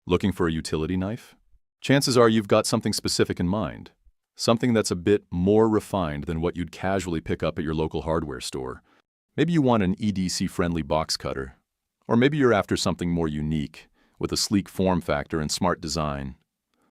Looking for a utility knife? Chances are you've got something specific in mind. Something that's a bit more refined than what you'd casually pick up at your local hardware store. Maybe you want an EDC-friendly box cutter. Or maybe you're after something more unique, with a sleek form factor and smart design.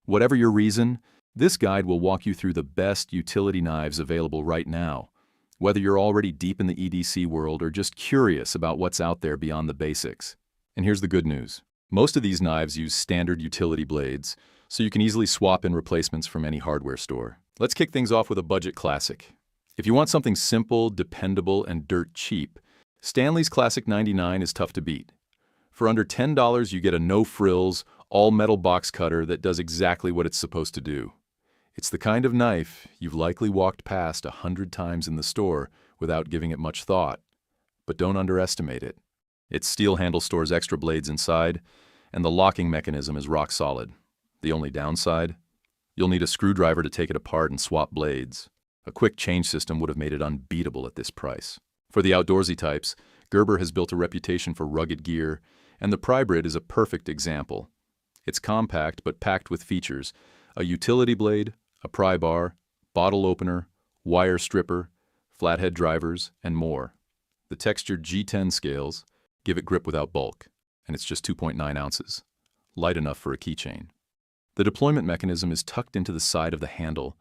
Whatever your reason, this guide will walk you through the best utility knives available right now. Whether you're already deep in the EDC world or just curious about what's out there beyond the basics. And here's the good news. Most of these knives use standard utility blades, so you can easily swap in replacements from any hardware store. Let's kick things off with a budget classic. If you want something simple, dependable, and dirt cheap, Stanley's Classic 99 is tough to beat. For under $10, you get a no-frills, all-metal box cutter that does exactly what it's supposed to do. It's the kind of knife you've likely walked past 100 times in the store without giving it much thought. But don't underestimate it. Its steel handle stores extra blades inside, and the locking mechanism is rock solid. The only downside? You'll need a screwdriver to take it apart and swap blades. A quick change system would have made it unbeatable at this price. For the outdoorsy types, Gerber has built a reputation for rugged gear, and the Prybrid is a perfect example. It's compact but packed with features: a utility blade, a pry bar, bottle opener, wire stripper, flathead drivers, and more. The textured G10 scales give it grip without bulk, and it's just 2.9 ounces, light enough for a keychain. The deployment mechanism is tucked into the side of the handle,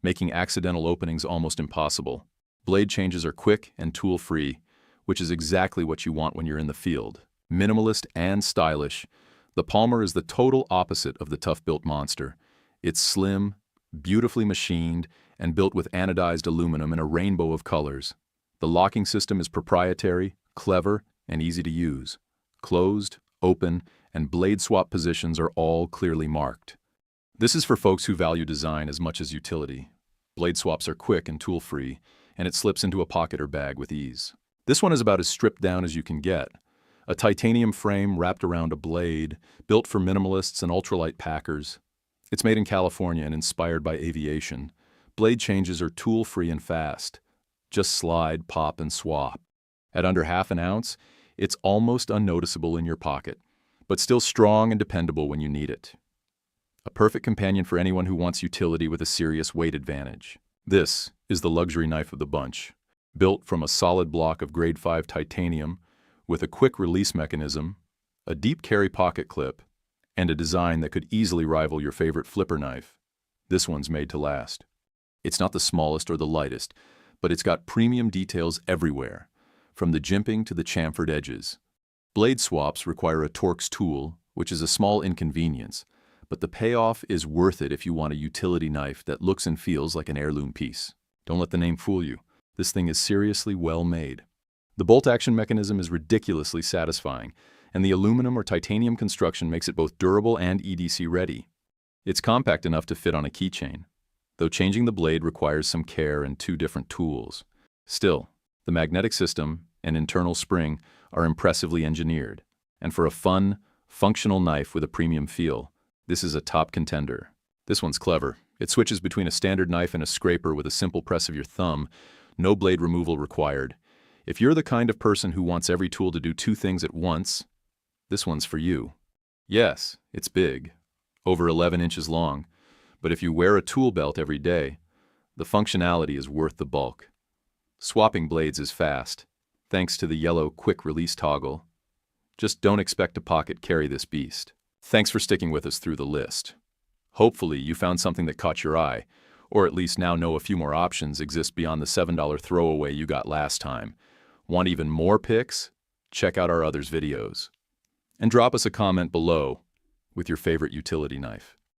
making accidental openings almost impossible. Blade changes are quick and tool-free, which is exactly what you want when you're in the field. Minimalist and stylish, the Palmer is the total opposite of the ToughBuilt monster. It's slim, beautifully machined, and built with anodized aluminum in a rainbow of colors. The locking system is proprietary, clever, and easy to use. Closed, open, and blade swap positions are all clearly marked. This is for folks who value design as much as utility. Blade swaps are quick and tool-free, and it slips into a pocket or bag with ease. This one is about as stripped down as you can get. A titanium frame wrapped around a blade, built for minimalists and ultralight packers. It's made in California and inspired by aviation. Blade changes are tool-free and fast. Just slide, pop, and swap. At under half an ounce, it's almost unnoticeable in your pocket, but still strong and dependable when you need it. A perfect companion for anyone who wants utility with a serious weight advantage. This is the luxury knife of the bunch. Built from a solid block of grade 5 titanium, with a quick release mechanism, a deep carry pocket clip, and a design that could easily rival your favorite flipper knife. This one's made to last. It's not the smallest or the lightest, but it's got premium details everywhere, from the jimping to the chamfered edges. Blade swaps require a Torx tool, which is a small inconvenience, but the payoff is worth it if you want a utility knife that looks and feels like an heirloom piece. Don't let the name fool you. This thing is seriously well made. The bolt action mechanism is ridiculously satisfying, and the aluminum or titanium construction makes it both durable and EDC ready. It's compact enough to fit on a keychain, though changing the blade requires some care and 2 different tools. Still, the magnetic system and internal spring are impressively engineered, and for a fun, functional knife with a premium feel, this is a top contender. This one's clever. It switches between a standard knife and a scraper with a simple press of your thumb, no blade removal required. If you're the kind of person who wants every tool to do 2 things at once, this one's for you. Yes, it's big, over 11 inches long, but if you wear a tool belt every day, the functionality is worth the bulk. Swapping blades is fast, thanks to the yellow quick-release toggle. Just don't expect to pocket carry this beast. Thanks for sticking with us through the list. Hopefully you found something that caught your eye, or at least now know a few more options exist beyond the $7 throwaway you got last time. Want even more picks? Check out our others videos. And drop us a comment below with your favorite utility knife.